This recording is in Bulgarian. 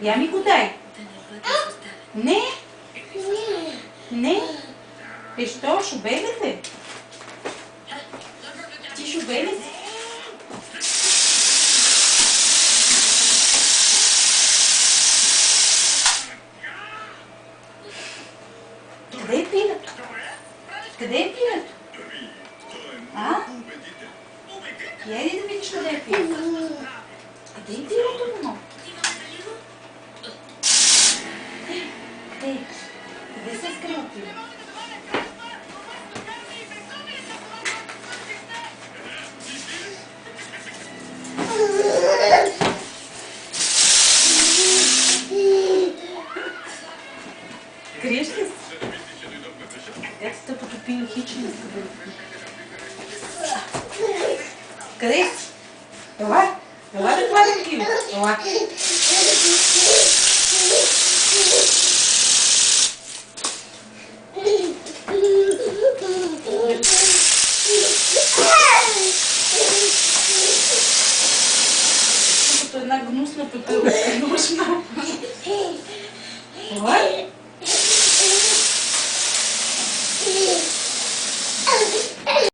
Я ми го дай. Не. Не. Що, шубелите? Ти шубелите? Къде е пилето? Къде е пилето? А? Я иди да видиш къде е пилето. Къде е пилето, но? Къде се скрил пилето? Криеш ли се? Как си тъпото пил хични? Къде си? Ела? Ела да хванем пилето. Ела.